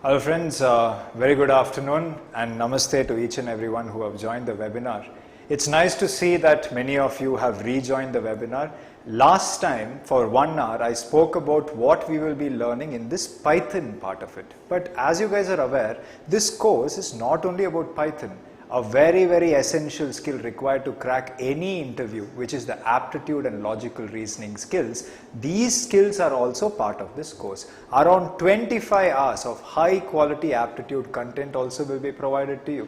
Hello friends, very good afternoon and namaste to each and everyone who have joined the webinar. It's nice to see that many of you have rejoined the webinar. Last time for 1 hour I spoke about what we will be learning in this Python part of it. But as you guys are aware, this course is not only about Python. A very essential skill required to crack any interview, which is the aptitude and logical reasoning skills. These skills are also part of this course. Around 25 hours of high quality aptitude content also will be provided to you.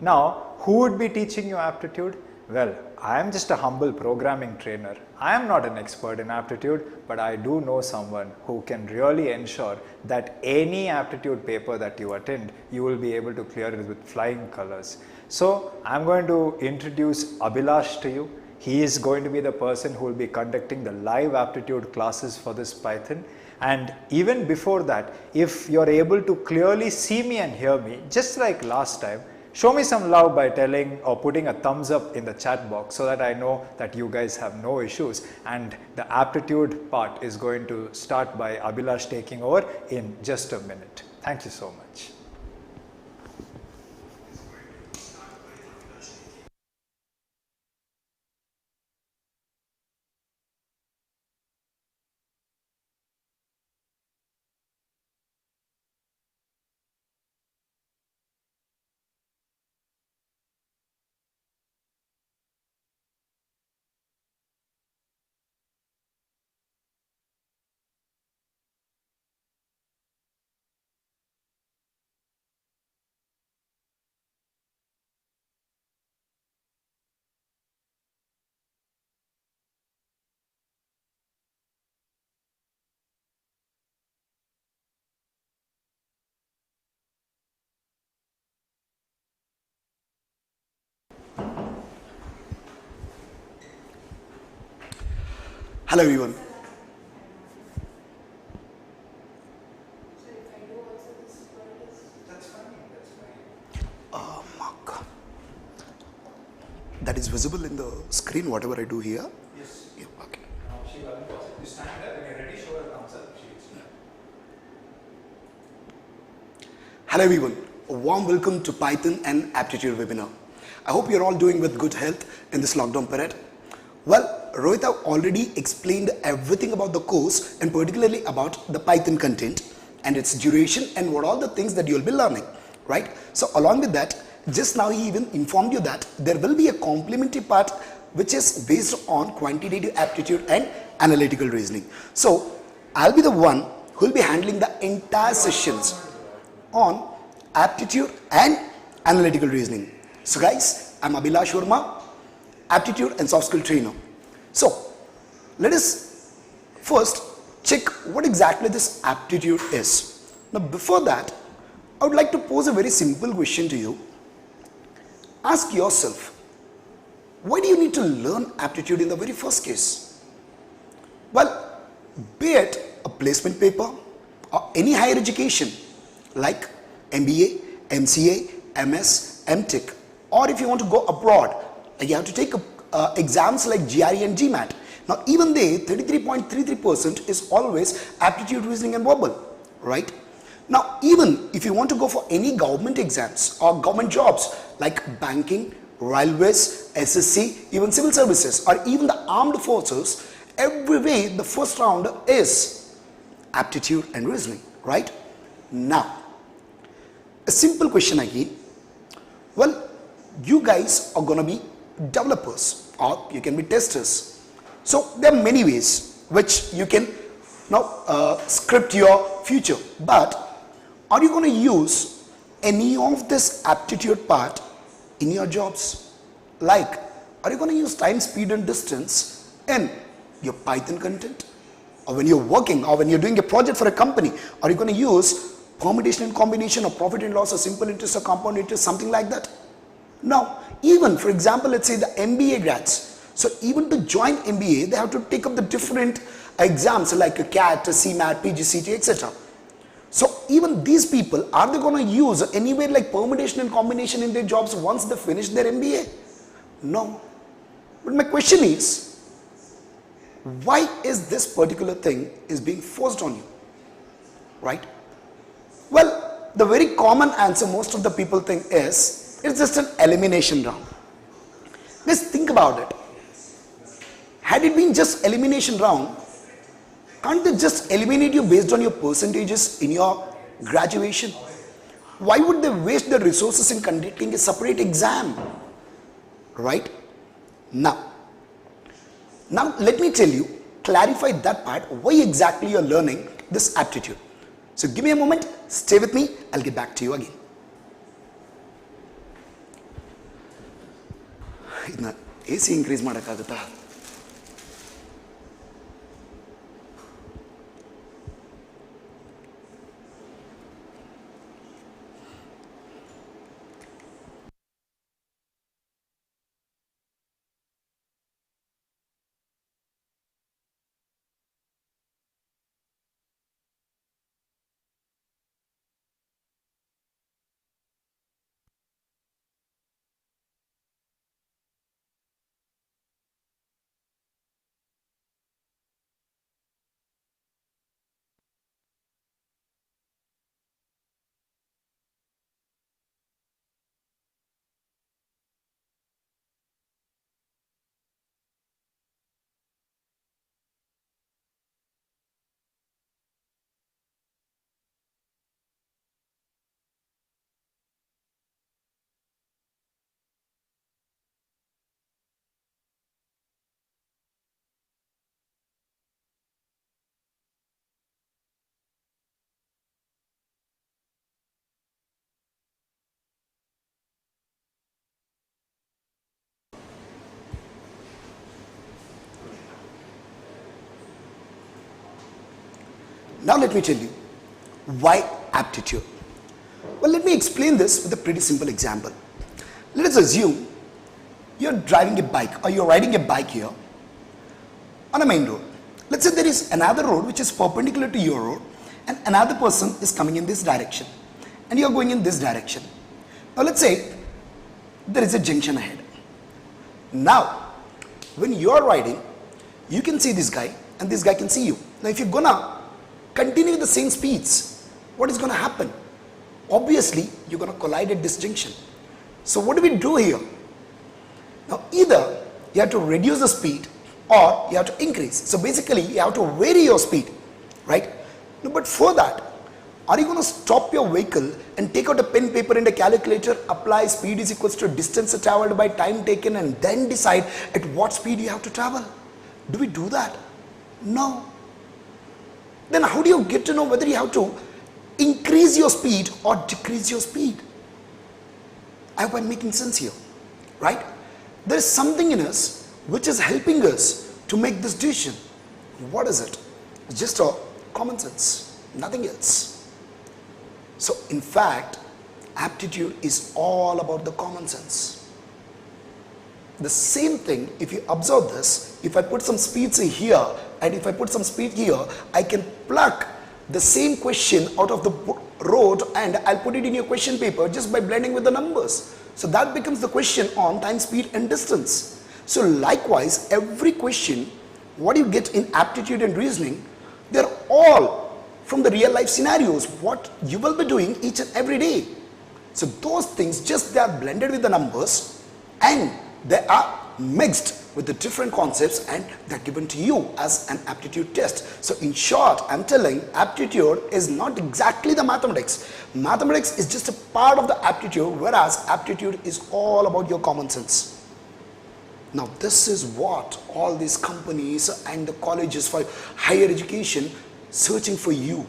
Now, who would be teaching you aptitude? Well, I am just a humble programming trainer. I am not an expert in aptitude, but I do know someone who can really ensure that any aptitude paper that you attend, you will be able to clear it with flying colors. So, I am going to introduce Abhilash to you. He is going to be the person who will be conducting the live aptitude classes for this Python. And even before that, if you are able to clearly see me and hear me, just like last time, show me some love by telling or putting a thumbs up in the chat box so that I know that you guys have no issues. And the aptitude part is going to start by Abhilash taking over in just a minute. Thank you so much. Hello everyone. Mark. That is visible in the screen, whatever I do here? Yes. Yeah, okay. You stand there, when you're ready, show her thumbs up. Hello everyone. A warm welcome to Python and Aptitude webinar. I hope you're all doing with good health in this lockdown period. Well, Rohit have already explained everything about the course and particularly about the Python content and its duration and what all the things that you'll be learning, right? So along with that, just now he even informed you that there will be a complementary part which is based on quantitative aptitude and analytical reasoning. So I'll be the one who will be handling the entire sessions on aptitude and analytical reasoning. So guys, I'm Abhilash Verma, aptitude and soft skill trainer. So let us first check what exactly this aptitude is. Now before that, I would like to pose a very simple question to you. Ask yourself, why do you need to learn aptitude in the very first case? Well, be it a placement paper or any higher education like MBA, MCA, MS, MTech, or if you want to go abroad, you have to take exams like GRE and GMAT. Now even they, 33.33% is always aptitude, reasoning and verbal, right? Now even if you want to go for any government exams or government jobs like banking, railways, SSC, even civil services or even the armed forces, every way the first round is aptitude and reasoning, right? Now, a simple question again. Well, you guys are going to be developers or you can be testers. So there are many ways which you can now script your future. But are you going to use any of this aptitude part in your jobs? Like, are you going to use time, speed and distance in your Python content? Or when you're working or when you're doing a project for a company, are you going to use permutation and combination or profit and loss or simple interest or compound interest, something like that? Now, even for example, let's say the MBA grads. So even to join MBA, they have to take up the different exams like a CAT, a CMAT, PGCT, etc. So even these people, are they going to use anywhere like permutation and combination in their jobs once they finish their MBA? No. But my question is, why is this particular thing is being forced on you, right? Well, the very common answer most of the people think is, it's just an elimination round. Let's think about it. Had it been just elimination round, can't they just eliminate you based on your percentages in your graduation? Why would they waste their resources in conducting a separate exam? Right? Now let me tell you, clarify that part, why exactly you're learning this aptitude. So give me a moment, stay with me, I'll get back to you again. AC increase ಮಾಡಕ್ಕಾಗುತ್ತಾ? Now let me tell you, why aptitude? Well, let me explain this with a pretty simple example. Let us assume you're driving a bike or you're riding a bike here on a main road. Let's say there is another road which is perpendicular to your road and another person is coming in this direction and you're going in this direction. Now let's say there is a junction ahead. Now, when you're riding, you can see this guy and this guy can see you. Now if you're gonna continue the same speeds, what is going to happen? Obviously, you're going to collide at this junction. So what do we do here? Now either you have to reduce the speed or you have to increase. So basically, you have to vary your speed, right? No, but for that, are you going to stop your vehicle and take out a pen, paper and a calculator, apply speed is equals to distance traveled by time taken and then decide at what speed you have to travel? Do we do that? No. Then how do you get to know whether you have to increase your speed or decrease your speed? I hope I'm making sense here, right? There is something in us which is helping us to make this decision. What is it? It's just a common sense, nothing else. So in fact, aptitude is all about the common sense. The same thing, if you observe this, if I put some speeds here and if I put some speed here, I can pluck the same question out of the road and I'll put it in your question paper just by blending with the numbers. So that becomes the question on time, speed and distance. So likewise, every question, what you get in aptitude and reasoning, they're all from the real life scenarios, what you will be doing each and every day. So those things, just they are blended with the numbers and they are mixed with the different concepts and they're given to you as an aptitude test. So in short, I'm telling aptitude is not exactly the mathematics. Mathematics is just a part of the aptitude, whereas aptitude is all about your common sense. Now this is what all these companies and the colleges for higher education searching for you.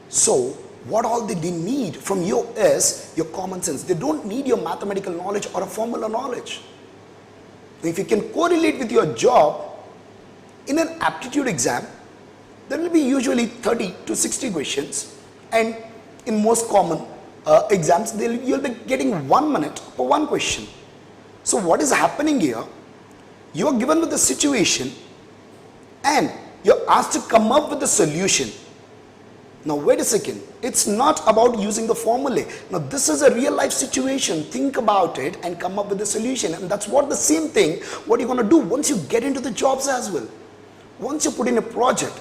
So what all they need from you is your common sense. They don't need your mathematical knowledge or a formula knowledge. If you can correlate with your job in an aptitude exam, there will be usually 30 to 60 questions, and in most common exams you'll be getting 1 minute for one question. So what is happening here? You are given with the situation and you're asked to come up with a solution. Now wait a second, it's not about using the formulae. Now this is a real life situation. Think about it and come up with a solution, and that's what the same thing what you're going to do once you get into the jobs as well. Once you put in a project,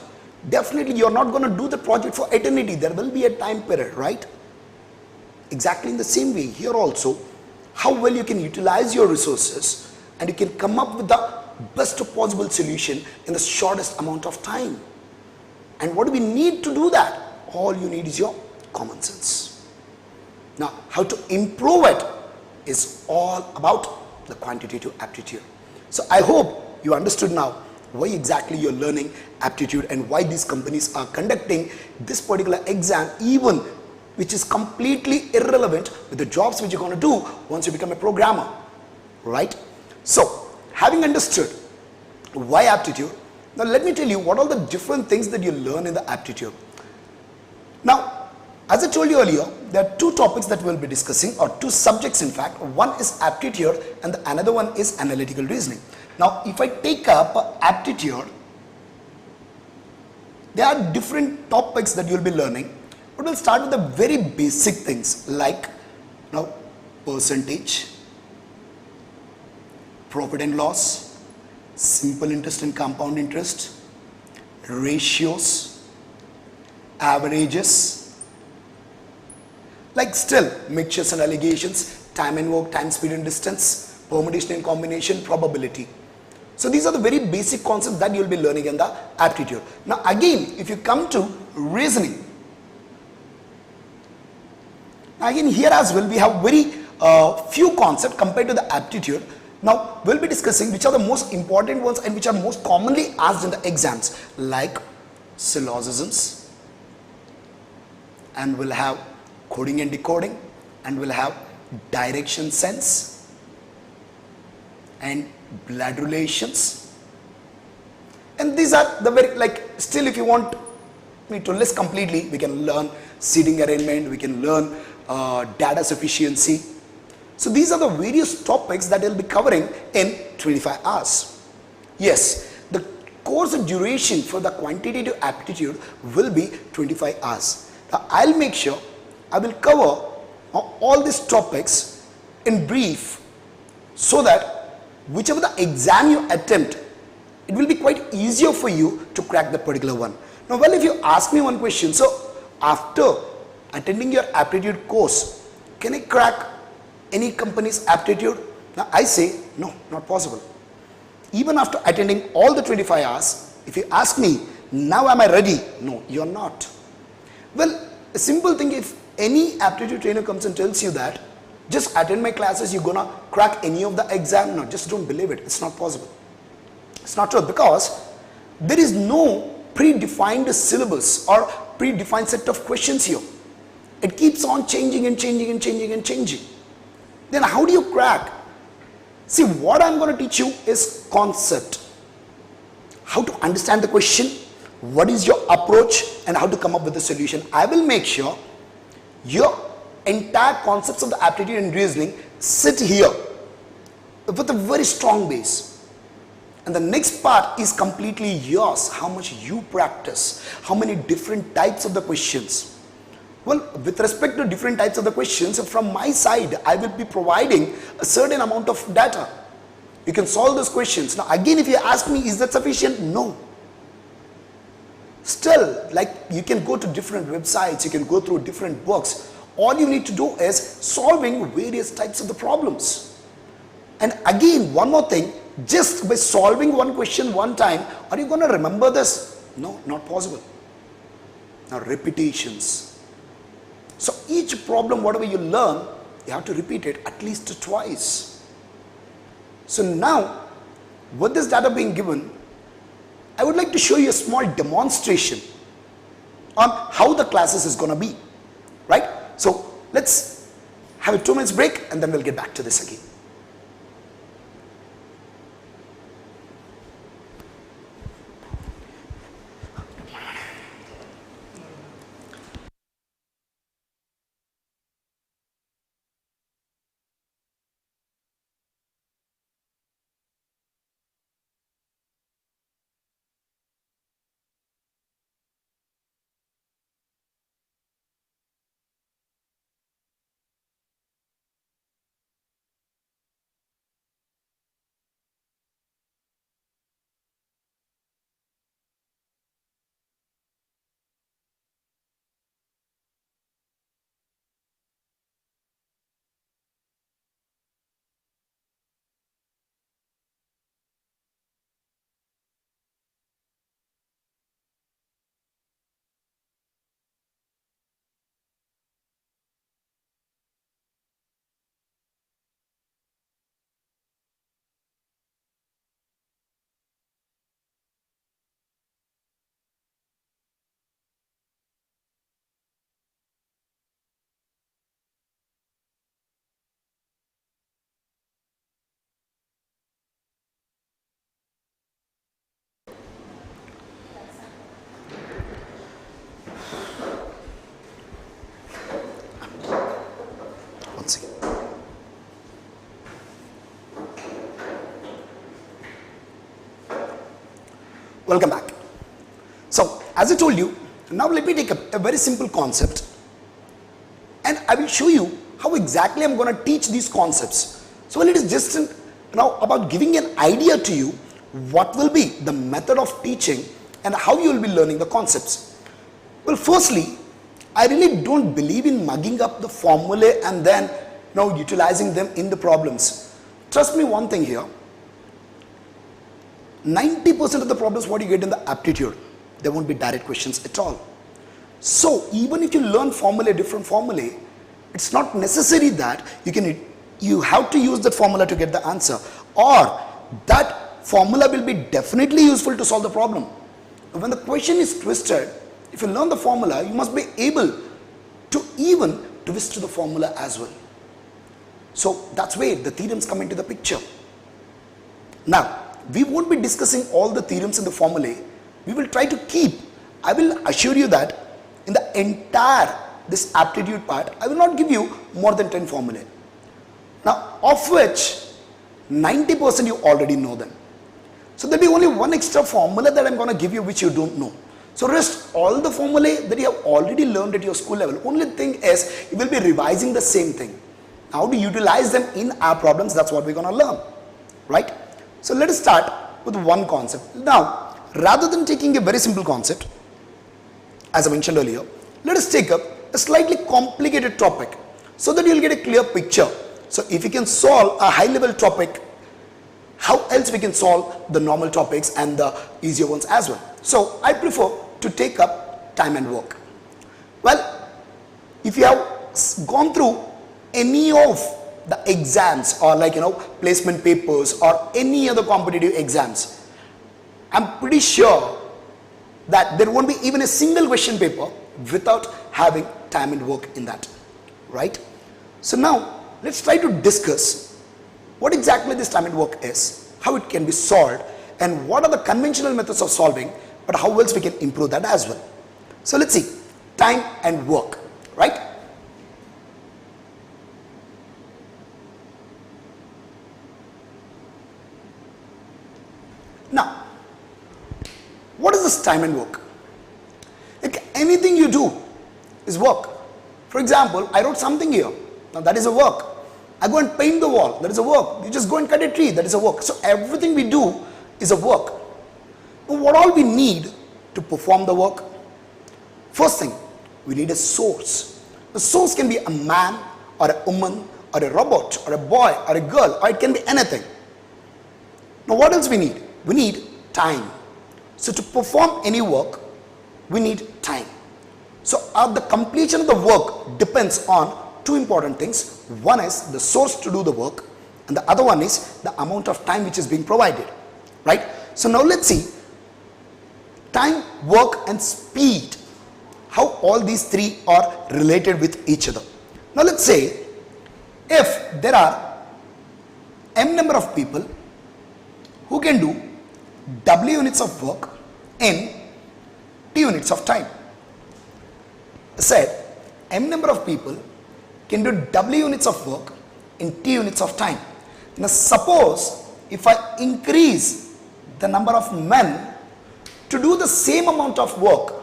Definitely you're not going to do the project for eternity. There will be a time period, right? Exactly in the same way here also, how well you can utilize your resources and you can come up with the best possible solution in the shortest amount of time. And what do we need to do that? All you need is your common sense. Now, how to improve it is all about the quantitative aptitude. So I hope you understood now why exactly you're learning aptitude and why these companies are conducting this particular exam, even which is completely irrelevant with the jobs which you're going to do once you become a programmer, right? So, having understood why aptitude, now let me tell you what are the different things that you learn in the aptitude. Now, as I told you earlier, there are two topics that we'll be discussing, or two subjects in fact. One is aptitude and the another one is analytical reasoning. Now, if I take up aptitude, there are different topics that you'll be learning. But we'll start with the very basic things like now percentage, profit and loss, simple interest and compound interest, ratios, averages, like still mixtures and allegations, time and work, time, speed and distance, permutation and combination, probability. So these are the very basic concepts that you will be learning in the aptitude. Now again, if you come to reasoning, again here as well we have very few concepts compared to the aptitude. Now we'll be discussing which are the most important ones and which are most commonly asked in the exams, like syllogisms, and we'll have coding and decoding, and we'll have direction sense and blood relations. And these are the very, like, still if you want me to list completely, we can learn seating arrangement, we can learn data sufficiency. So these are the various topics that we'll be covering in 25 hours. Yes, the course duration for the quantitative aptitude will be 25 hours. Now I'll make sure I will cover all these topics in brief so that whichever the exam you attempt, it will be quite easier for you to crack the particular one. Now, well, if you ask me one question, so after attending your aptitude course, can I crack any company's aptitude? Now, I say, no, not possible. Even after attending all the 25 hours, if you ask me, now am I ready? No, you're not. Well, a simple thing, if any aptitude trainer comes and tells you that, just attend my classes, you're gonna crack any of the exam. No, just don't believe it. It's not possible. It's not true, because there is no predefined syllabus or predefined set of questions here. It keeps on changing and changing and changing and changing. Then how do you crack? See, what I'm going to teach you is concept. How to understand the question, what is your approach, and how to come up with a solution. I will make sure your entire concepts of the aptitude and reasoning sit here with a very strong base. And the next part is completely yours. How much you practice, how many different types of the questions. Well, with respect to different types of the questions, from my side, I will be providing a certain amount of data. You can solve those questions. Now, again, if you ask me, is that sufficient? No. Still, like, you can go to different websites, you can go through different books. All you need to do is solving various types of the problems. And again, one more thing, just by solving one question one time, are you going to remember this? No, not possible. Now, repetitions. So each problem, whatever you learn, you have to repeat it at least twice. So now, with this data being given, I would like to show you a small demonstration on how the classes is going to be, right? So let's have a 2 minutes break and then we'll get back to this again. Welcome back. So, as I told you, now let me take a very simple concept and I will show you how exactly I'm going to teach these concepts. So, it is just now about giving an idea to you what will be the method of teaching and how you will be learning the concepts. Well, firstly, I really don't believe in mugging up the formulae and then utilizing them in the problems. Trust me one thing here, 90% of the problems what you get in the aptitude, there won't be direct questions at all. So even if you learn formulae, different formulae, it's not necessary that you have to use that formula to get the answer, or that formula will be definitely useful to solve the problem. When the question is twisted, if you learn the formula, you must be able to even twist the formula as well. So that's where the theorems come into the picture. Now, we won't be discussing all the theorems in the formulae. We will try to keep, I will assure you that in the entire this aptitude part, I will not give you more than 10 formulae. Now, of which 90% you already know them. So there will be only one extra formula that I'm going to give you which you don't know. So rest all the formulae that you have already learned at your school level. Only thing is you will be revising the same thing. How to utilize them in our problems, that's what we're going to learn. Right? So let us start with one concept. Now, rather than taking a very simple concept, as I mentioned earlier, let us take up a slightly complicated topic so that you will get a clear picture. So if you can solve a high level topic, how else we can solve the normal topics and the easier ones as well. So I prefer to take up time and work. Well, if you have gone through any of the exams or placement papers or any other competitive exams, I'm pretty sure that there won't be even a single question paper without having time and work in that, right? So now let's try to discuss what exactly this time and work is, how it can be solved, and what are the conventional methods of solving, but how else we can improve that as well. So let's see, time and work, right? Now, what is this time and work? Like anything you do is work. For example, I wrote something here. Now that is a work. I go and paint the wall. That is a work. You just go and cut a tree. That is a work. So everything we do is a work. Now, what all we need to perform the work? First thing, we need a source. The source can be a man or a woman or a robot or a boy or a girl, or it can be anything. Now what else we need? We need time. So to perform any work, we need time. So the completion of the work depends on two important things. One is the source to do the work, and the other one is the amount of time which is being provided, right? So now let's see time, work and speed, how all these three are related with each other. Now let's say if there are m number of people who can do W units of work in T units of time. I said m number of people can do W units of work in T units of time. Now suppose if I increase the number of men to do the same amount of work,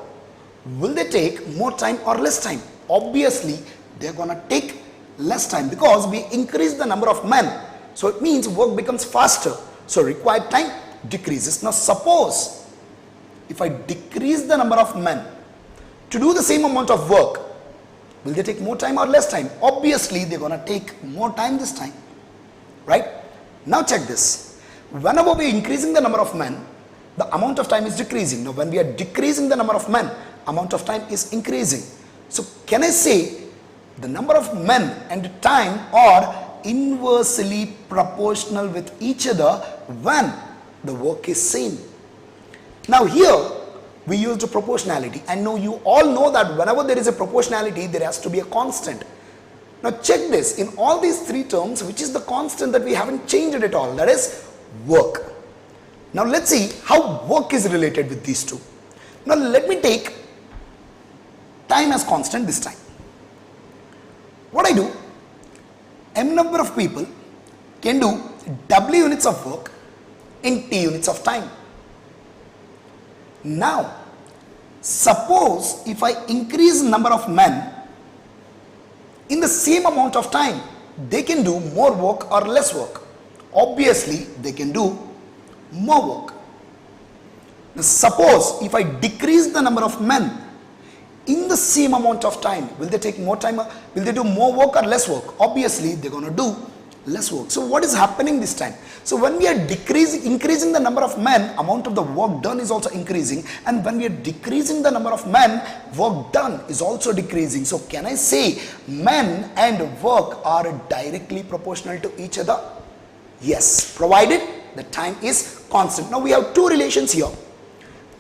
will they take more time or less time? Obviously they are going to take less time because we increase the number of men. So it means work becomes faster. So required time decreases. Now suppose if I decrease the number of men to do the same amount of work, will they take more time or less time? Obviously they're going to take more time this time, right? Now check this. Whenever we are increasing the number of men, the amount of time is decreasing. Now when we are decreasing the number of men, amount of time is increasing. So can I say the number of men and time are inversely proportional with each other when the work is same? Now here we use the proportionality, and now you all know that whenever there is a proportionality there has to be a constant. Now check this, in all these three terms which is the constant that we haven't changed it at all, that is work. Now let's see how work is related with these two. Now let me take time as constant this time. What I do, m number of people can do W units of work in T units of time. Now, suppose if I increase number of men in the same amount of time, they can do more work or less work. Obviously, they can do more work. Now, suppose if I decrease the number of men in the same amount of time, will they take more time? Will they do more work or less work? Obviously, they're going to do less work. So what is happening this time? So when we are increasing the number of men, amount of the work done is also increasing, and when we are decreasing the number of men, work done is also decreasing. So can I say men and work are directly proportional to each other? Yes, provided the time is constant. Now we have two relations here.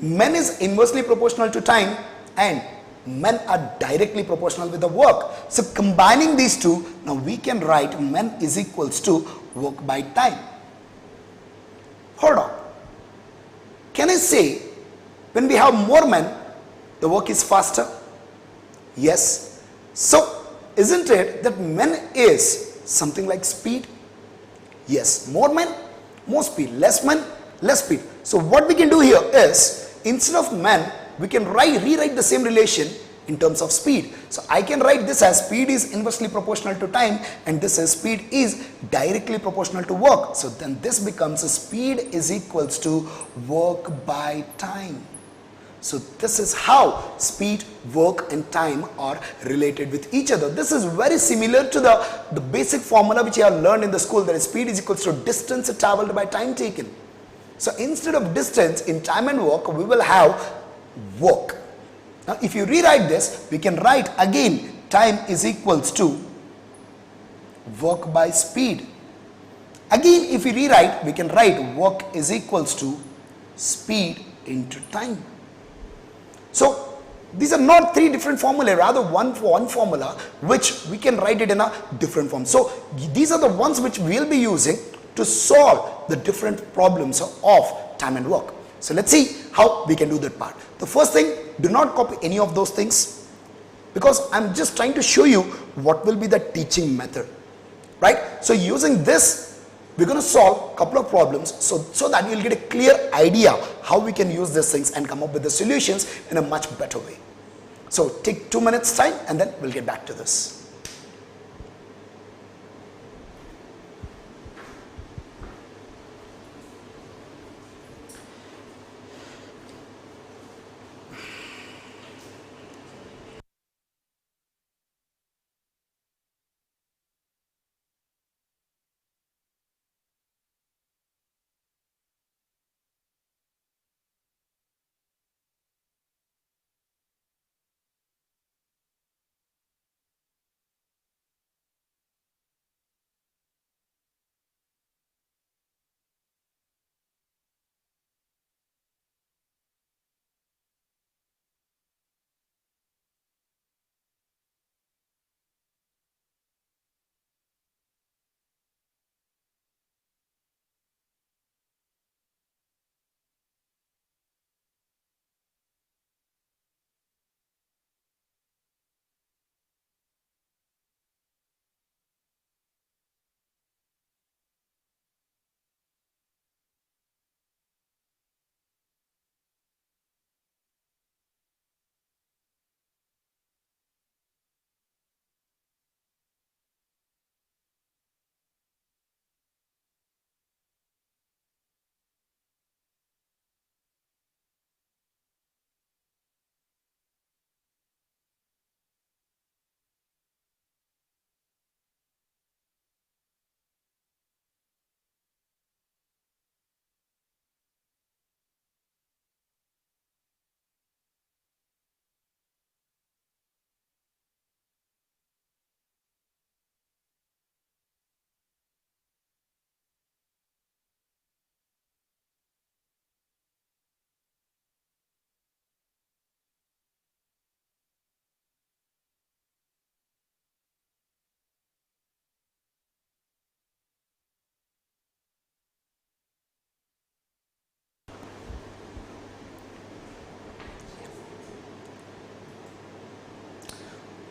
Men is inversely proportional to time and men are directly proportional with the work. So combining these two, now we can write men is equals to work by time. Hold on. Can I say when we have more men, the work is faster? Yes. So isn't it that men is something like speed? Yes. More men, more speed. Less men, less speed. So what we can do here is, instead of men, we can rewrite the same relation in terms of speed. So I can write this as speed is inversely proportional to time, and this as speed is directly proportional to work. So then this becomes a speed is equals to work by time. So this is how speed, work and time are related with each other. This is very similar to the basic formula which you have learned in the school, that is speed is equals to distance traveled by time taken. So instead of distance in time and work, we will have work. Now if you rewrite this, we can write again time is equals to work by speed. Again if we rewrite, we can write work is equals to speed into time. So these are not three different formulae, rather one formula which we can write it in a different form. So these are the ones which we will be using to solve the different problems of time and work. So let's see how we can do that part. The first thing, do not copy any of those things, because I'm just trying to show you what will be the teaching method, right? So using this, we're going to solve a couple of problems so that you'll get a clear idea how we can use these things and come up with the solutions in a much better way. So take 2 minutes time and then we'll get back to this.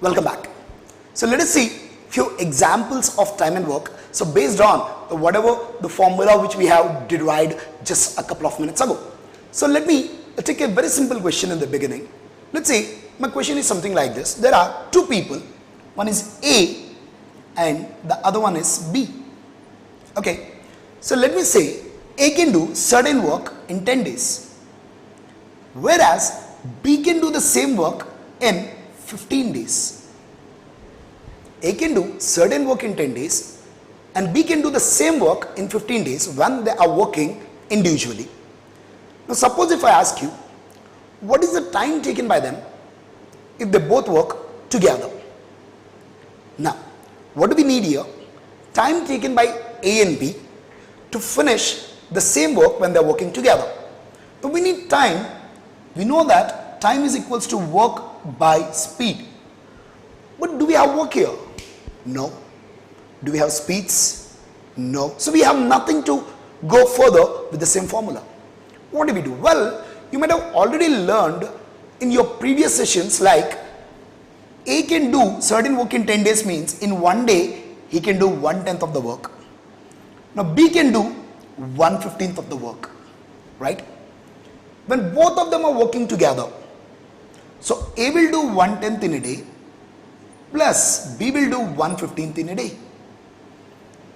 Welcome back. So let us see few examples of time and work. So based on whatever the formula which we have derived just a couple of minutes ago. So let me Let's take a very simple question in the beginning. Let's say my question is something like this. There are two people. One is A and the other one is B. Okay. So let me say A can do certain work in 10 days. Whereas B can do the same work in 15 days. A can do certain work in 10 days and B can do the same work in 15 days when they are working individually. Now suppose if I ask you, what is the time taken by them if they both work together? Now, what do we need here? Time taken by A and B to finish the same work when they are working together. But we need time. We know that time is equals to work by speed. But do we have work here? No. Do we have speeds? No. So we have nothing to go further with the same formula. What do we do? Well, you might have already learned in your previous sessions like A can do certain work in 10 days means in one day he can do 1/10 of the work. Now B can do 1/15 of the work, right? When both of them are working together, so A will do 1/10 in a day plus B will do 1/15 in a day.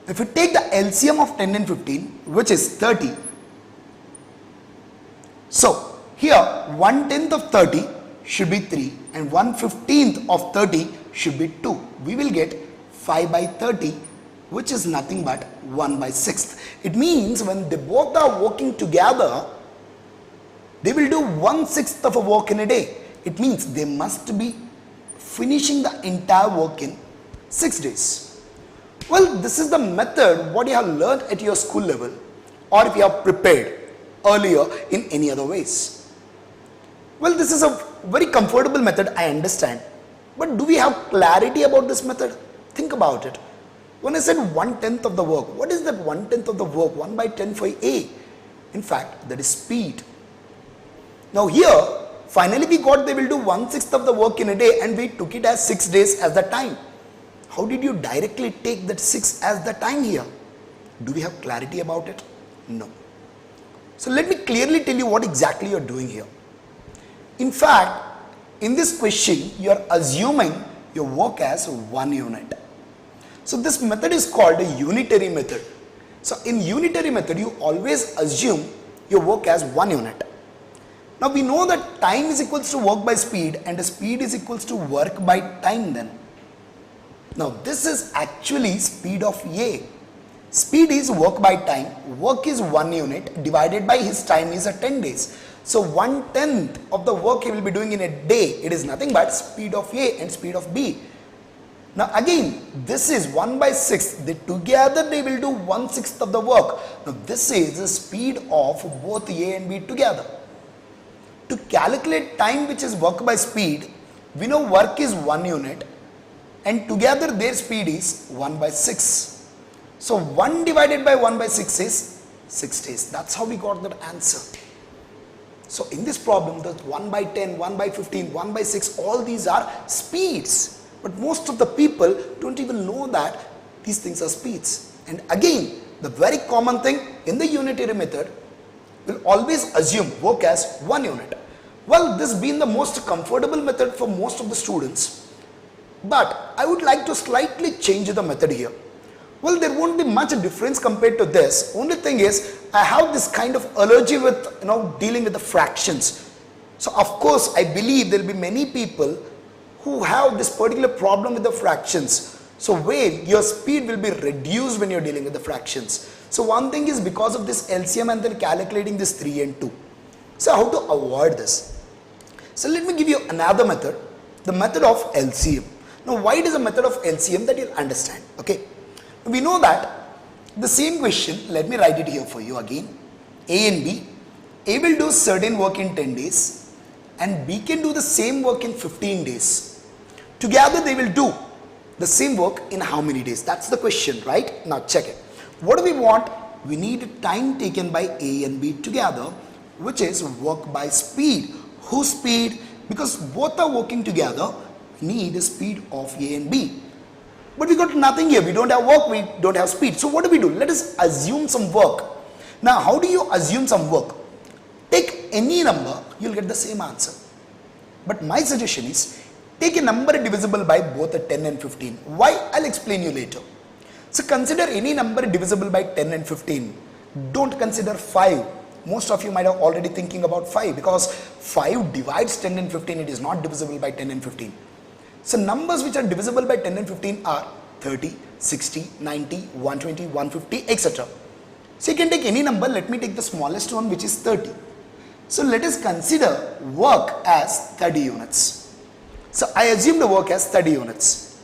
If you take the LCM of 10 and 15, which is 30, so here 1/10 of 30 should be 3 and 1/15 of 30 should be 2. We will get 5 by 30, which is nothing but 1 by 6. It means when they both are working together, they will do 1/6 of a work in a day. It means they must be finishing the entire work in 6 days. Well, this is the method what you have learned at your school level or if you have prepared earlier in any other ways. Well, this is a very comfortable method, I understand. But do we have clarity about this method? Think about it. When I said 1/10 of the work, what is that 1/10 of the work? 1 by 10 for A. In fact, that is speed. Now here, finally we got they will do 1/6 of the work in a day and we took it as 6 days as the time. How did you directly take that 6 as the time here? Do we have clarity about it? No. So let me clearly tell you what exactly you are doing here. In fact, in this question, you are assuming your work as 1 unit. So this method is called a unitary method. So in unitary method, you always assume your work as 1 unit. Now we know that time is equals to work by speed and the speed is equals to work by time then. Now this is actually speed of A. Speed is work by time, work is 1 unit divided by his time is 10 days. So 1/10 of the work he will be doing in a day, it is nothing but speed of A and speed of B. Now again, this is 1 by 6, they together they will do 1/6 of the work. Now this is the speed of both A and B together. To calculate time which is work by speed, we know work is 1 unit and together their speed is 1 by 6. So 1 divided by 1 by 6 is 6 days. That's how we got that answer. So in this problem, the 1 by 10, 1 by 15, 1 by 6, all these are speeds. But most of the people don't even know that these things are speeds. And again, the very common thing in the unitary method will always assume work as 1 unit. Well, this being the most comfortable method for most of the students, but I would like to slightly change the method here. Well, there won't be much difference compared to this. Only thing is, I have this kind of allergy with dealing with the fractions. So of course, I believe there will be many people who have this particular problem with the fractions. So where your speed will be reduced when you're dealing with the fractions. So one thing is because of this LCM and then calculating this 3 and 2. So how to avoid this? So let me give you another method, the method of LCM. Now why it is a method of LCM that you'll understand. Okay. We know that the same question, let me write it here for you again. A and B. A will do certain work in 10 days and B can do the same work in 15 days. Together they will do the same work in how many days? That's the question, right? Now check it. What do we want? We need time taken by A and B together, which is work by speed. Whose speed? Because both are working together, we need the speed of A and B. But we got nothing here. We don't have work, we don't have speed. So what do we do? Let us assume some work. Now how do you assume some work? Take any number, you'll get the same answer. But my suggestion is, take a number divisible by both 10 and 15. Why? I'll explain you later. So consider any number divisible by 10 and 15. Don't consider 5. Most of you might have already thinking about 5 because 5 divides 10 and 15. It is not divisible by 10 and 15. So numbers which are divisible by 10 and 15 are 30, 60, 90, 120, 150, etc. So you can take any number. Let me take the smallest one, which is 30. So let us consider work as 30 units. So I assume the work as 30 units.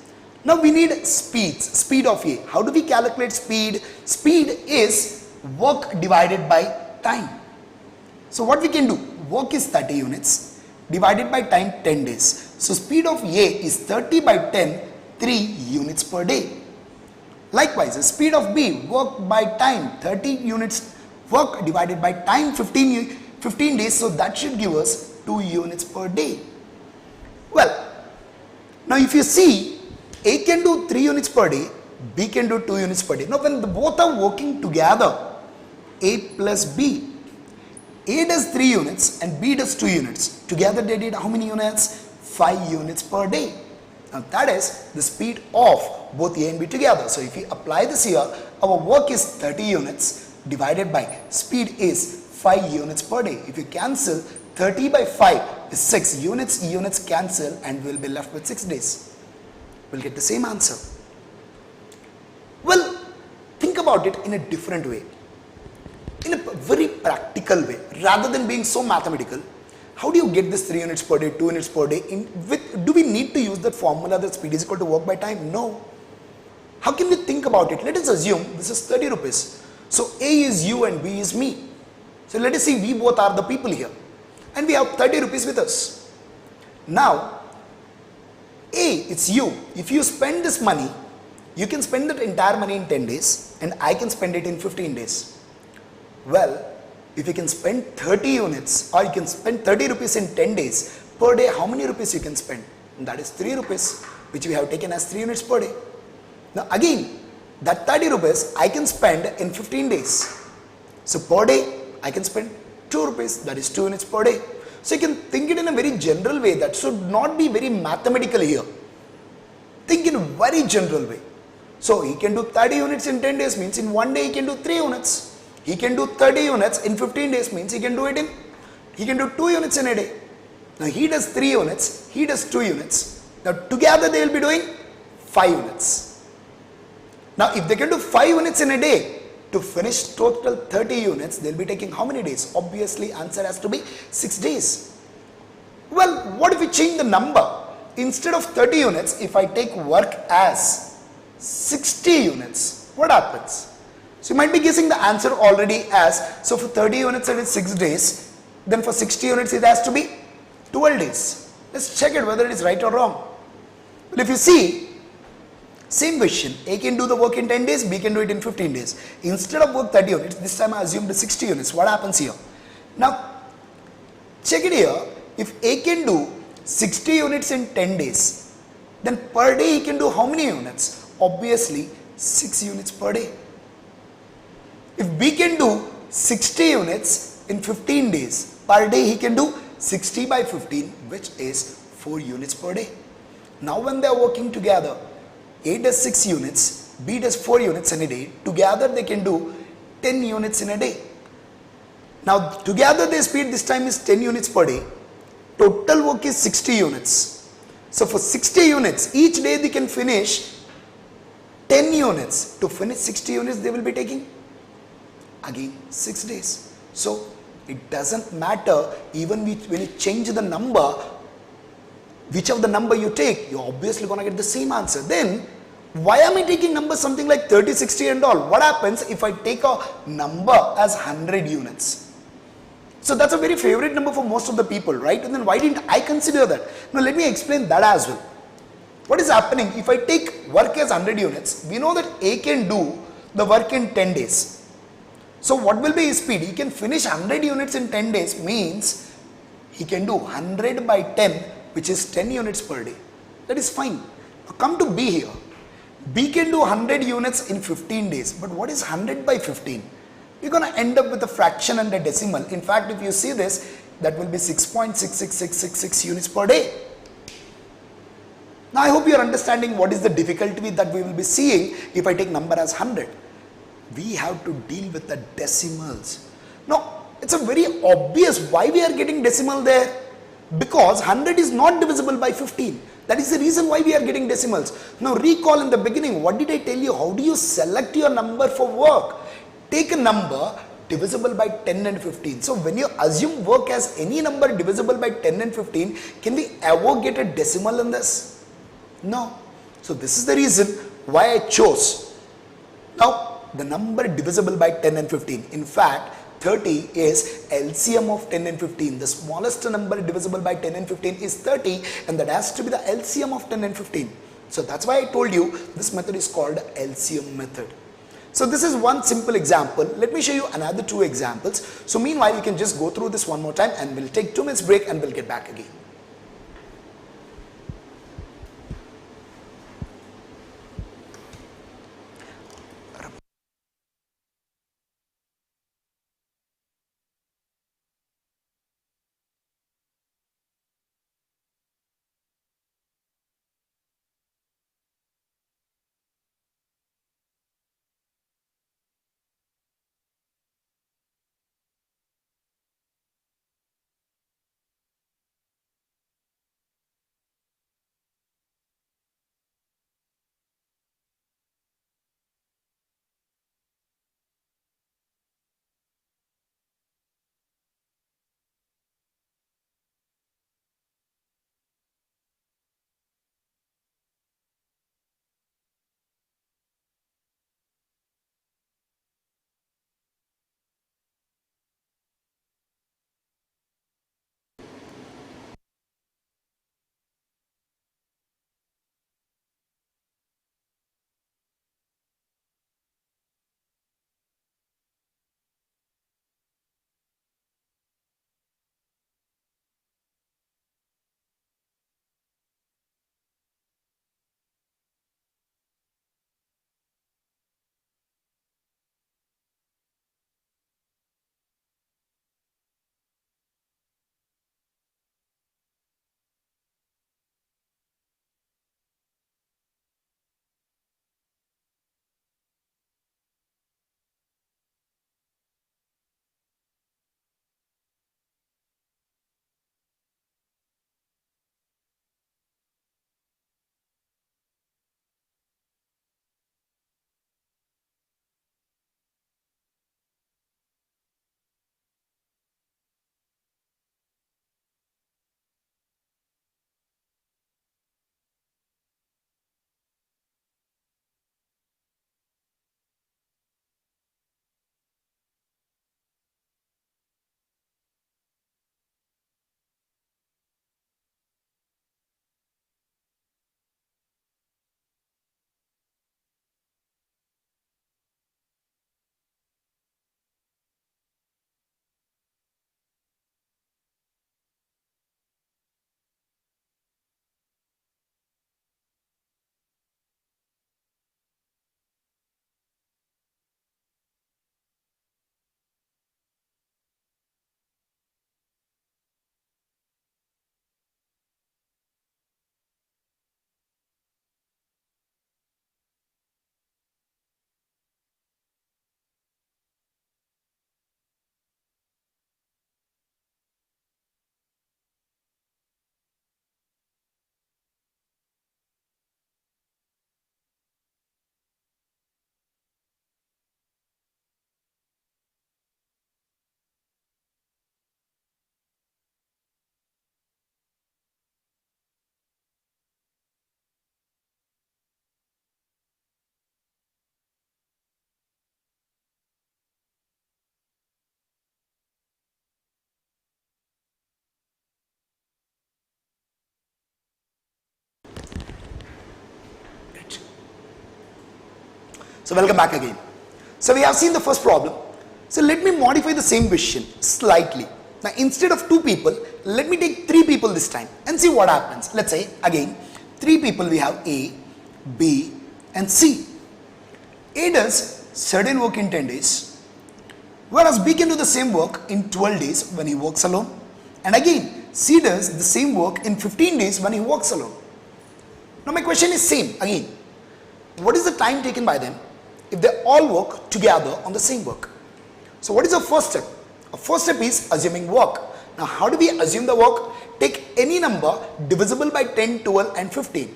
Now we need speed of A. How do we calculate speed? Speed is work divided by time. So what we can do? Work is 30 units divided by time 10 days. So speed of A is 30 by 10, 3 units per day. Likewise, the speed of B, work by time 30 units, work divided by time 15 days. So that should give us 2 units per day. Well, now if you see, A can do 3 units per day, B can do 2 units per day. Now when both are working together, A plus B, A does 3 units and B does 2 units. Together they did how many units? 5 units per day. Now that is the speed of both A and B together. So if we apply this here, our work is 30 units divided by speed is 5 units per day. If you cancel 30 by 5 is 6 units, units cancel and we'll be left with 6 days. We'll get the same answer. Well, think about it in a different way. In a very practical way, rather than being so mathematical. How do you get this 3 units per day, 2 units per day? Do we need to use that formula that speed is equal to work by time? No. How can we think about it? Let us assume this is 30 rupees. So A is you and B is me. So let us see, we both are the people here. And we have 30 rupees with us. Now, A, it's you. If you spend this money, you can spend that entire money in 10 days and I can spend it in 15 days. Well, if you can spend 30 units or you can spend 30 rupees in 10 days, per day how many rupees you can spend? And that is 3 rupees, which we have taken as 3 units per day. Now again, that 30 rupees I can spend in 15 days. So per day I can spend 2 rupees, that is 2 units per day. So you can think it in a very general way. That should not be very mathematical here. Think in a very general way. So he can do 30 units in 10 days means in one day he can do 3 units. He can do 30 units in 15 days means he can do 2 units in a day. Now he does 3 units, he does 2 units. Now together they will be doing 5 units. Now if they can do 5 units in a day, to finish total 30 units, they will be taking how many days? Obviously answer has to be 6 days. Well, what if we change the number? Instead of 30 units, if I take work as 60 units, what happens? So you might be guessing the answer already as, so for 30 units it is 6 days, then for 60 units it has to be 12 days. Let's check it whether it is right or wrong. Well, if you see, same question, A can do the work in 10 days, B can do it in 15 days. Instead of work 30 units, this time I assumed 60 units. What happens here? Now, check it here. If A can do 60 units in 10 days, then per day he can do how many units? Obviously, 6 units per day. If B can do 60 units in 15 days, per day he can do 60 by 15, which is 4 units per day. Now when they are working together, A does 6 units, B does 4 units in a day. Together they can do 10 units in a day. Now together their speed this time is 10 units per day. Total work is 60 units. So for 60 units, each day they can finish 10 units. To finish 60 units they will be taking again 6 days. So it doesn't matter even when you change the number, whichever the number you take, you're obviously going to get the same answer. Then why am I taking numbers something like 30, 60 and all? What happens if I take a number as 100 units? So that's a very favorite number for most of the people, right? And then why didn't I consider that? Now let me explain that as well. What is happening? If I take work as 100 units, we know that A can do the work in 10 days. So what will be his speed? He can finish 100 units in 10 days, means he can do 100 by 10, which is 10 units per day. That is fine. Now come to B here. B can do 100 units in 15 days. But what is 100 by 15? you're going to end up with a fraction and a decimal. In fact, if you see this, that will be 6.66666 units per day. Now I hope you are understanding what is the difficulty that we will be seeing if I take number as 100. We have to deal with the decimals. Now it's a very obvious why we are getting decimal there. Because 100 is not divisible by 15. That is the reason why we are getting decimals. Now recall in the beginning, what did I tell you? How do you select your number for work? Take a number divisible by 10 and 15. So when you assume work as any number divisible by 10 and 15, can we ever get a decimal in this? No. So this is the reason why I chose. Now the number divisible by 10 and 15. In fact, 30 is LCM of 10 and 15. The smallest number divisible by 10 and 15 is 30, and that has to be the LCM of 10 and 15. So that's why I told you this method is called LCM method. So this is one simple example. Let me show you another two examples. So meanwhile, you can just go through this one more time and we'll take 2 minutes break and we'll get back again. So welcome back again. So we have seen the first problem. So let me modify the same question slightly. Now instead of 2 people, let me take 3 people this time and see what happens. Let's say again 3 people, we have A, B and C. A does certain work in 10 days, Whereas B can do the same work in 12 days when he works alone. And again, C does the same work in 15 days when he works alone. Now my question is same again. What is the time taken by them if they all work together on the same work? So what is the first step? Our first step is assuming work. Now how do we assume the work? Take any number divisible by 10, 12 and 15.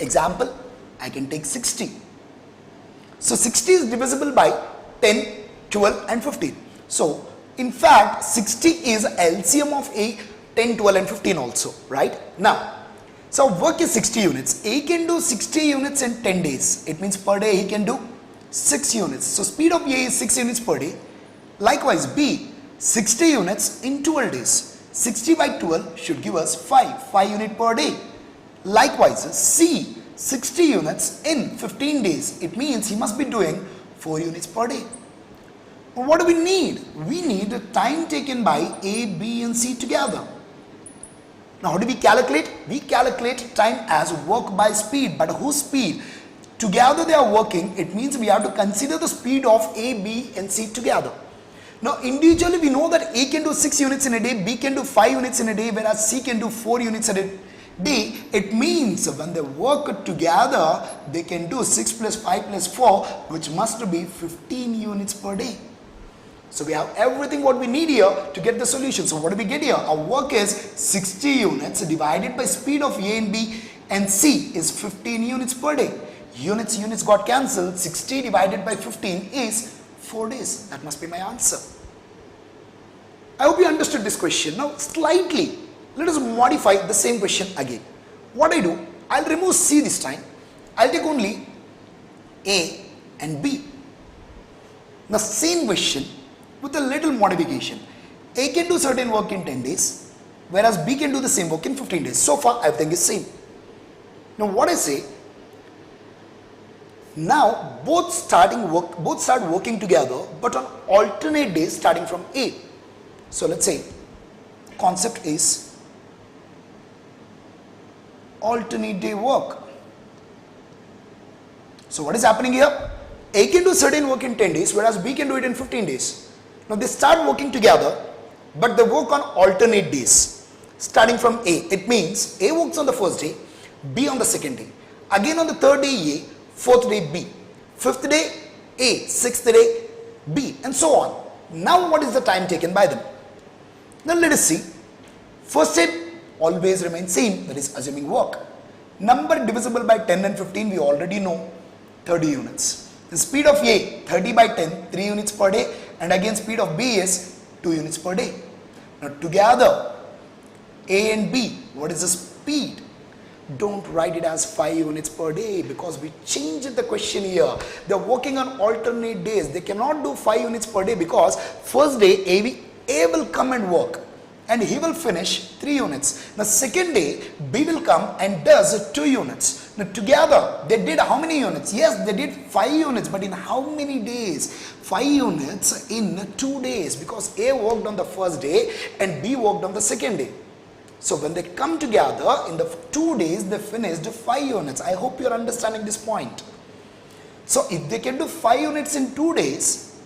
Example, I can take 60. So 60 is divisible by 10, 12 and 15. So in fact 60 is LCM of A, 10, 12 and 15 also, right? Now, so work is 60 units. A can do 60 units in 10 days. It means per day he can do 6 units. So speed of A is 6 units per day. Likewise B, 60 units in 12 days. 60 by 12 should give us 5 units per day. Likewise C, 60 units in 15 days. It means he must be doing 4 units per day. What do we need? We need the time taken by A, B and C together. Now how do we calculate? We calculate time as work by speed. But whose speed? Together they are working. It means we have to consider the speed of A, B and C together. Now individually we know that A can do 6 units in a day, B can do 5 units in a day, whereas C can do 4 units in a day. It means when they work together, they can do 6 plus 5 plus 4, which must be 15 units per day. So we have everything what we need here to get the solution. So what do we get here? Our work is 60 units divided by speed of A and B and C is 15 units per day. Units got cancelled. 60 divided by 15 is 4 days. That must be my answer. I hope you understood this question. Now slightly, let us modify the same question again. What I do, I'll remove C this time. I'll take only A and B. The same question with a little modification. A can do certain work in 10 days, whereas B can do the same work in 15 days. So far, everything is same. Now what I say, now both start working together, but on alternate days starting from A. So let's say concept is alternate day work. So what is happening here? A can do certain work in 10 days, whereas B can do it in 15 days. Now they start working together, but they work on alternate days starting from A. It means A works on the first day, B on the second day, again on the third day A, fourth day B, fifth day A, sixth day B, and so on. Now what is the time taken by them? Now let us see. First step always remains same, that is assuming work. Number divisible by 10 and 15 we already know, 30 units. The speed of A, 30 by 10, 3 units per day, and again speed of B is 2 units per day. Now together A and B, what is the speed? Don't write it as 5 units per day because we changed the question here. They are working on alternate days. They cannot do 5 units per day because first day A will come and work and he will finish 3 units. The second day B will come and does 2 units. Now together they did how many units? Yes, they did 5 units, but in how many days? 5 units in 2 days because A worked on the first day and B worked on the second day. So when they come together in the 2 days they finished 5 units. I hope you are understanding this point. So if they can do 5 units in 2 days,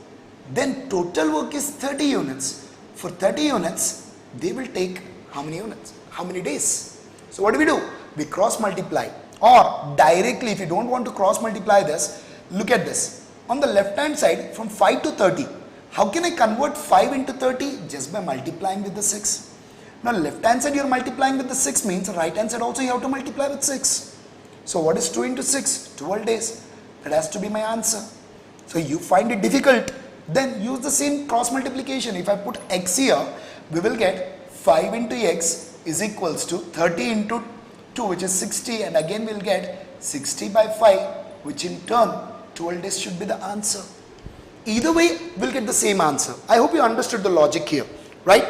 then total work is 30 units. For 30 units, they will take how many units? How many days? So what do? We cross multiply, or directly if you don't want to cross multiply this, look at this. On the left hand side from 5 to 30, how can I convert 5 into 30? Just by multiplying with the 6. Now left hand side you are multiplying with the 6 means right hand side also you have to multiply with 6. So what is 2 into 6? 12 days. That has to be my answer. So you find it difficult, then use the same cross multiplication. If I put x here, we will get 5 into x is equals to 30 into 2 which is 60, and again we will get 60 by 5 which in turn 12 days should be the answer. Either way we will get the same answer. I hope you understood the logic here, right?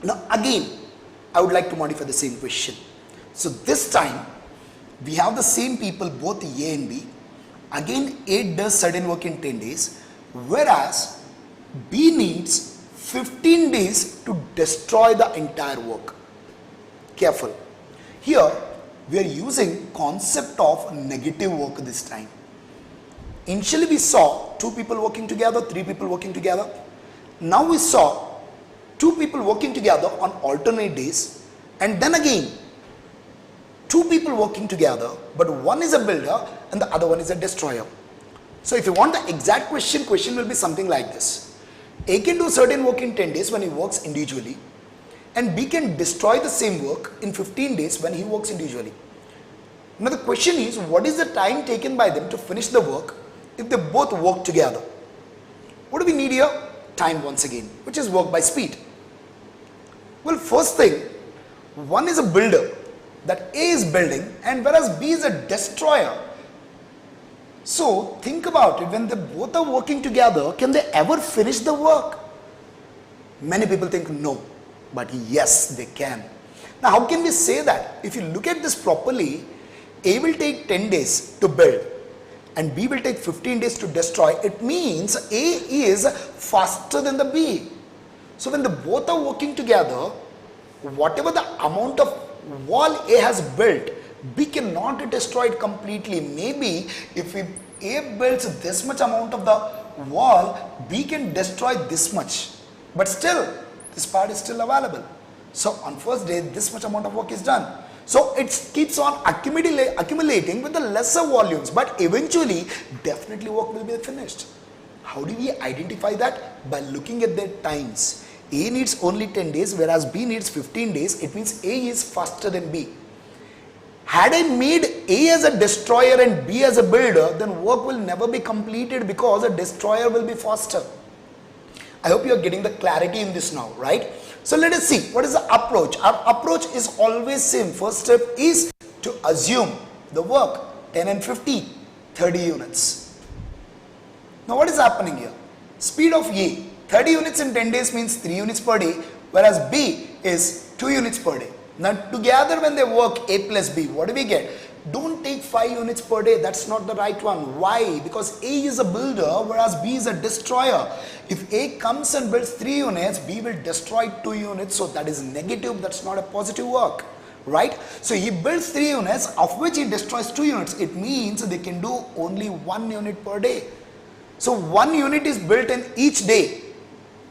Now again, I would like to modify the same question. So this time, we have the same people, both A and B. Again, A does certain work in 10 days, whereas B needs 15 days to destroy the entire work. Careful. Here, we are using concept of negative work this time. Initially, we saw 2 people working together, 3 people working together. Now we saw two people working together on alternate days, and then again two people working together, but one is a builder and the other one is a destroyer. So if you want the exact question will be something like this. A can do certain work in 10 days when he works individually, and B can destroy the same work in 15 days when he works individually. Now the question is, what is the time taken by them to finish the work if they both work together? What do we need here? Time once again, which is work by speed. Well, first thing, one is a builder, that A is building, and whereas B is a destroyer. So think about it, when they both are working together, can they ever finish the work? Many people think no, but yes, they can. Now how can we say that? If you look at this properly, A will take 10 days to build and B will take 15 days to destroy. It means A is faster than the B. So when the both are working together, whatever the amount of wall A has built, B cannot destroy it completely. Maybe if A builds this much amount of the wall, B can destroy this much. But still, this part is still available. So on first day, this much amount of work is done. So it keeps on accumulating with the lesser volumes, but eventually, definitely work will be finished. How do we identify that? By looking at their times. A needs only 10 days, whereas B needs 15 days. It means A is faster than B. Had I made A as a destroyer and B as a builder, then work will never be completed because a destroyer will be faster. I hope you are getting the clarity in this now, right? So let us see, what is the approach? Our approach is always same. First step is to assume the work, 10 and 50, 30 units. Now what is happening here? Speed of A, 30 units in 10 days means 3 units per day, whereas B is 2 units per day. Now together when they work A plus B, what do we get? Don't take 5 units per day, that's not the right one. Why? Because A is a builder whereas B is a destroyer. If A comes and builds 3 units, B will destroy 2 units, so that is negative, that's not a positive work, right? So he builds 3 units of which he destroys 2 units. It means they can do only 1 unit per day. So 1 unit is built in each day.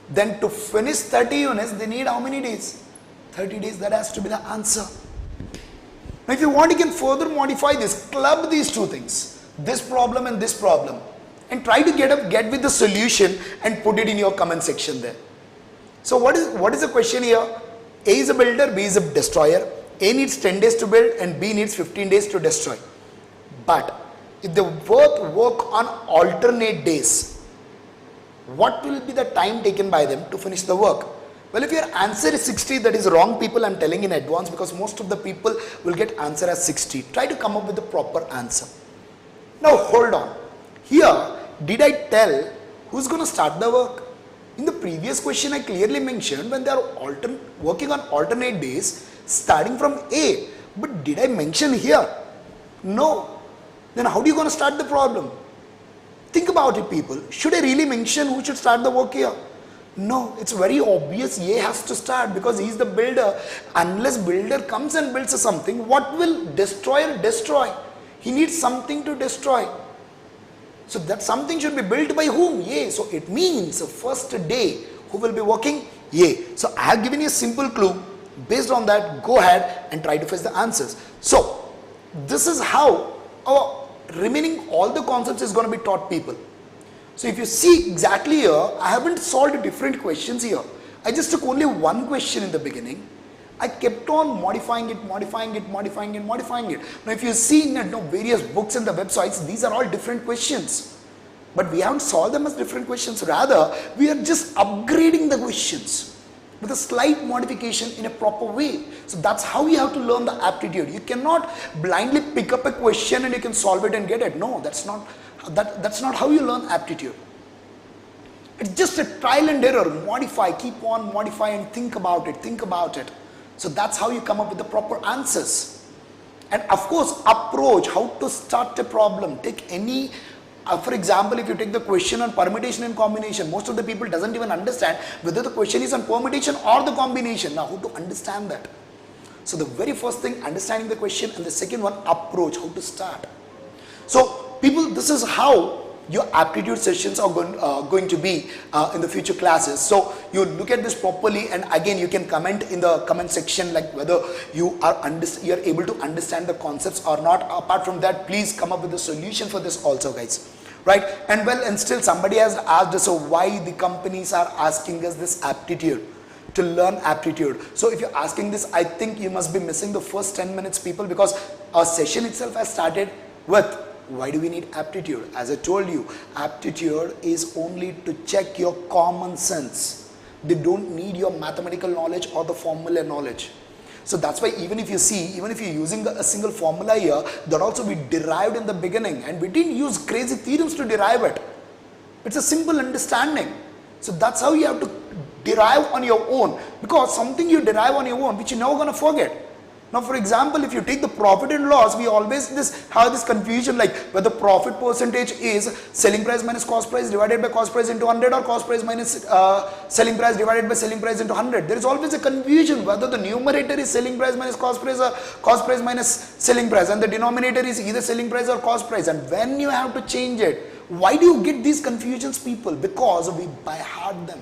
Then to finish 30 units, they need how many days? 30 days, that has to be the answer. Now if you want, you can further modify this, club these two things, this problem and this problem, and try to get with the solution and put it in your comment section there. So what is the question here? A is a builder, B is a destroyer. A needs 10 days to build and B needs 15 days to destroy. But if they both work on alternate days, what will be the time taken by them to finish the work? Well, if your answer is 60, that is wrong, people. I'm telling in advance because most of the people will get answer as 60. Try to come up with the proper answer. Now hold on. Here, did I tell who's going to start the work? In the previous question, I clearly mentioned when they are working on alternate days, starting from A. But did I mention here? No. Then how are you going to start the problem? Think about it, people. Should I really mention who should start the work here? No, it's very obvious A has to start because he is the builder. Unless builder comes and builds something, what will destroyer destroy? He needs something to destroy. So that something should be built by whom? A. So it means first day, who will be working? A. So I have given you a simple clue. Based on that, go ahead and try to fetch the answers. So this is how our remaining all the concepts is going to be taught people. So if you see exactly here, I haven't solved different questions here. I just took only one question in the beginning. I kept on modifying it. Now if you see in various books and the websites, these are all different questions. But we haven't solved them as different questions. Rather, we are just upgrading the questions with a slight modification in a proper way. So that's how you have to learn the aptitude. You cannot blindly pick up a question and you can solve it and get it. No, that's not how you learn aptitude. It's just a trial and error. Modify, keep on modifying and think about it. So that's how you come up with the proper answers. And of course, approach, how to start a problem. Take any, for example, if you take the question on permutation and combination, most of the people doesn't even understand whether the question is on permutation or the combination. Now, how to understand that? So the very first thing, understanding the question, and the second one, approach, how to start. So people, this is how your aptitude sessions are going to be in the future classes. So you look at this properly, and again you can comment in the comment section like whether you are able to understand the concepts or not. Apart from that, please come up with a solution for this also, guys. Right? And well, and still somebody has asked us, so why the companies are asking us this aptitude, to learn aptitude. So if you're asking this, I think you must be missing the first 10 minutes, people, because our session itself has started with why do we need aptitude. As I told you, aptitude is only to check your common sense. They don't need your mathematical knowledge or the formula knowledge. So that's why even if you see, even if you're using a single formula here, that also we derived in the beginning, and we didn't use crazy theorems to derive it. It's a simple understanding. So that's how you have to derive on your own, because something you derive on your own which you're never going to forget. Now, for example, if you take the profit and loss, we always have this confusion like whether profit percentage is selling price minus cost price divided by cost price into 100, or cost price minus selling price divided by selling price into 100. There is always a confusion whether the numerator is selling price minus cost price or cost price minus selling price, and the denominator is either selling price or cost price. And when you have to change it, why do you get these confusions, people? Because we by heart them.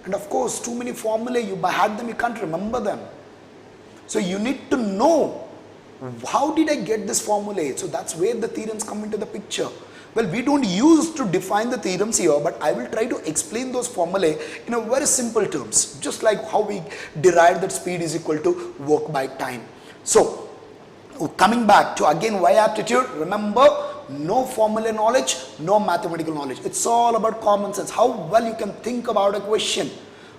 And of course, too many formulae, you by heart them, you can't remember them. So you need to know, how did I get this formula? So that's where the theorems come into the picture. Well, we don't use to define the theorems here, but I will try to explain those formulae in a very simple terms, just like how we derived that speed is equal to work by time. So coming back to again why aptitude, remember, no formula knowledge, no mathematical knowledge. It's all about common sense, how well you can think about a question.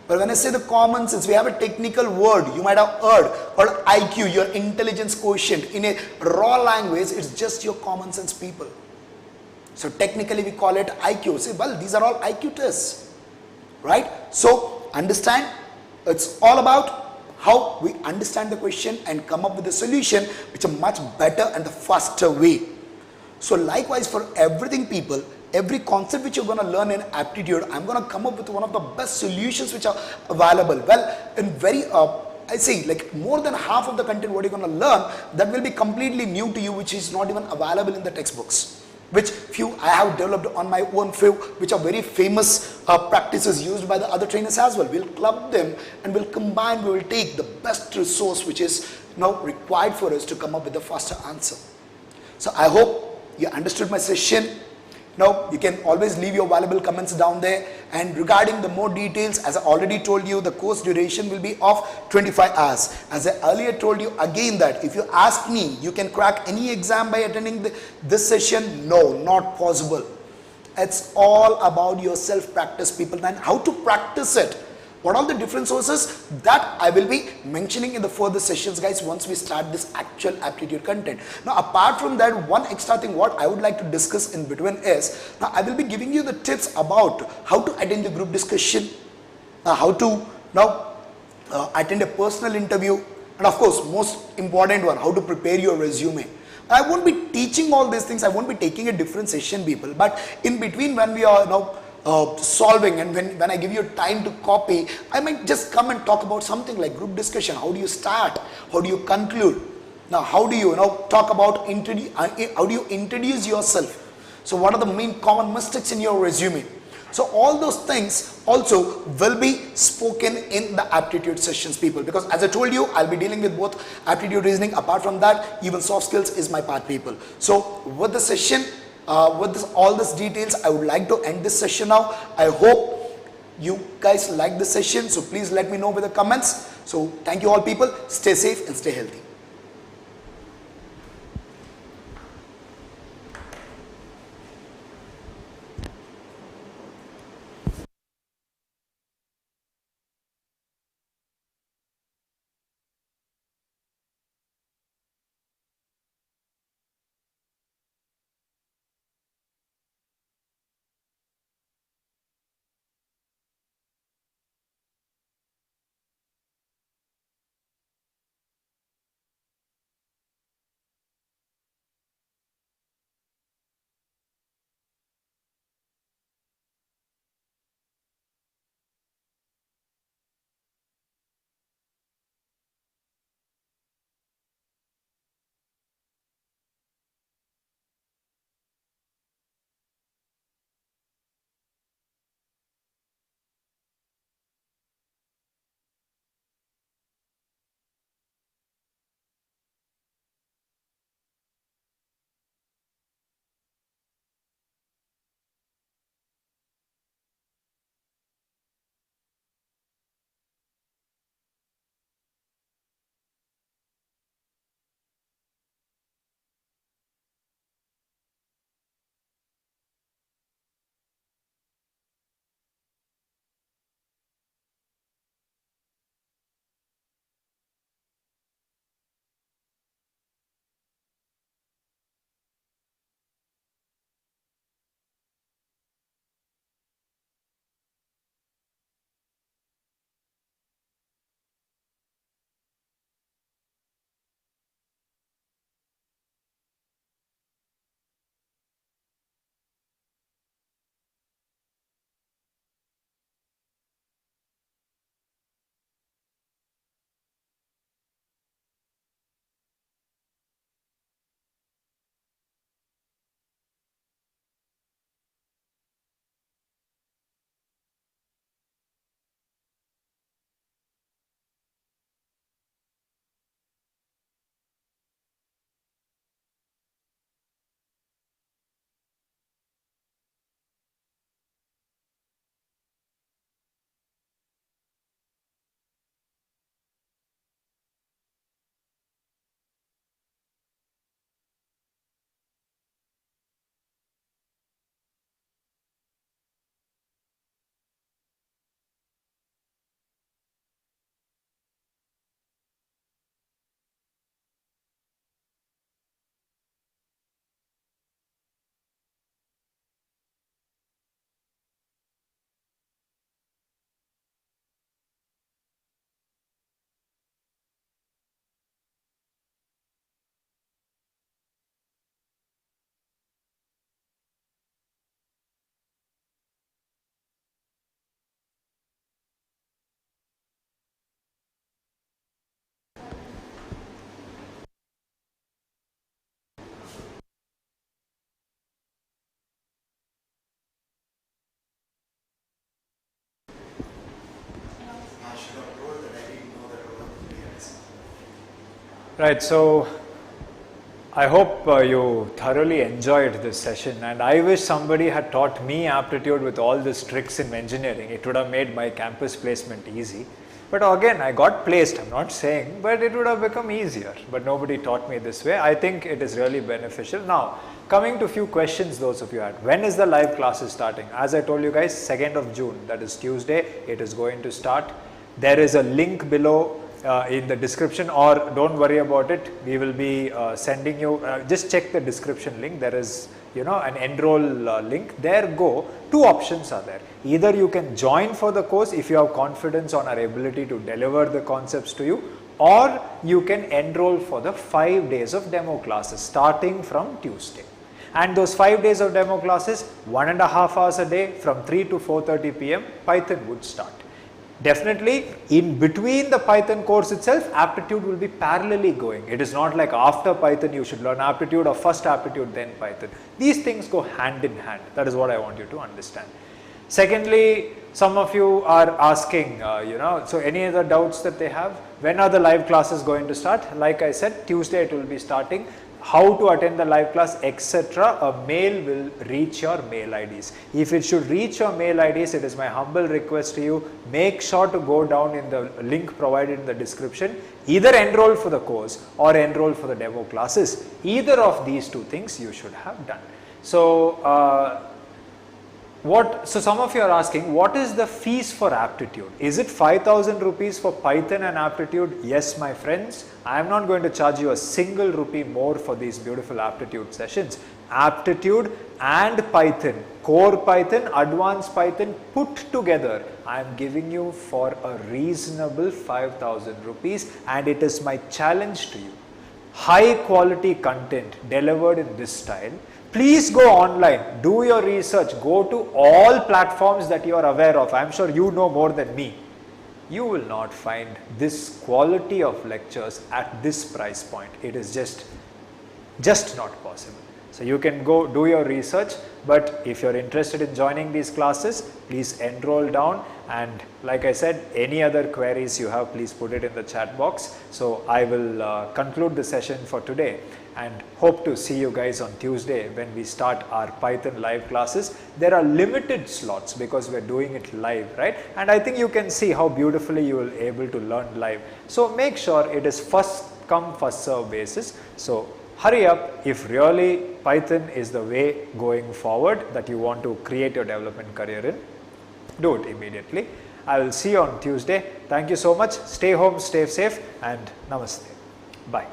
But when I say the common sense, we have a technical word you might have heard called IQ, your intelligence quotient. In a raw language, it's just your common sense, people. So technically we call it IQ. Say, well, these are all IQ tests, right? So understand, it's all about how we understand the question and come up with a solution which is a much better and the faster way. So likewise for everything, people, every concept which you're going to learn in aptitude, I'm going to come up with one of the best solutions which are available. Well, in very, I say like more than half of the content what you're going to learn, that will be completely new to you, which is not even available in the textbooks. Which few I have developed on my own, few which are very famous practices used by the other trainers as well. We'll club them and we'll combine, we will take the best resource which is now required for us to come up with a faster answer. So I hope you understood my session. Now you can always leave your valuable comments down there, and regarding the more details, as I already told you, the course duration will be of 25 hours. As I earlier told you again that if you ask me, you can crack any exam by attending this session. No, not possible. It's all about your self-practice, people, and how to practice it. What are the different sources, that I will be mentioning in the further sessions, guys, once we start this actual aptitude content. Now apart from that, one extra thing what I would like to discuss in between is, now I will be giving you the tips about how to attend the group discussion, how to attend a personal interview, and of course most important one, how to prepare your resume. I won't be teaching all these things, I won't be taking a different session, people, but in between when we are solving and when I give you time to copy, I might just come and talk about something like group discussion. How do you start? How do you conclude? Now how do you talk about how do you introduce yourself? So what are the main common mistakes in your resume? So all those things also will be spoken in the aptitude sessions, people, because as I told you, I'll be dealing with both aptitude reasoning. Apart from that, even soft skills is my part, people. So with the session, with all these details, I would like to end this session now. I hope you guys like this session, so please let me know with the comments. So thank you all, people. Stay safe and stay healthy. Right, so I hope you thoroughly enjoyed this session, and I wish somebody had taught me aptitude with all these tricks in engineering. It would have made my campus placement easy. But again, I got placed, I'm not saying, but it would have become easier. But nobody taught me this way. I think it is really beneficial. Now, coming to a few questions those of you had. When is the live classes starting? As I told you guys, 2nd of June, that is Tuesday, it is going to start. There is a link below in the description, or don't worry about it, we will be sending you, just check the description link, there is an enroll link, there go, two options are there. Either you can join for the course if you have confidence on our ability to deliver the concepts to you, or you can enroll for the 5 days of demo classes starting from Tuesday. And those 5 days of demo classes, 1.5 hours a day from 3 to 4:30 p.m. Python would start. Definitely in between the Python course itself, aptitude will be parallelly going. It is not like after Python you should learn aptitude, or first aptitude then Python. These things go hand in hand. That is what I want you to understand. Secondly, some of you are asking, so any other doubts that they have? When are the live classes going to start? Like I said, Tuesday it will be starting. How to attend the live class, etc. A mail will reach your mail IDs. If it should reach your mail IDs, it is my humble request to you, make sure to go down in the link provided in the description, either enroll for the course or enroll for the demo classes. Either of these two things you should have done. So, so some of you are asking, what is the fees for aptitude? Is it 5,000 rupees for Python and aptitude? Yes, my friends, I am not going to charge you a single rupee more for these beautiful aptitude sessions. Aptitude and Python, core Python, advanced Python put together, I am giving you for a reasonable 5,000 rupees, and it is my challenge to you. High quality content delivered in this style. Please go online, do your research, go to all platforms that you are aware of. I am sure you know more than me. You will not find this quality of lectures at this price point. It is just not possible. So you can go do your research, but if you are interested in joining these classes, please enroll down, and like I said, any other queries you have, please put it in the chat box. So I will conclude the session for today, and hope to see you guys on Tuesday when we start our Python live classes. There are limited slots because we are doing it live, right? And I think you can see how beautifully you will be able to learn live. So make sure it is first come first serve basis. So hurry up if really Python is the way going forward that you want to create your development career in. Do it immediately. I will see you on Tuesday. Thank you so much. Stay home, stay safe, and namaste. Bye.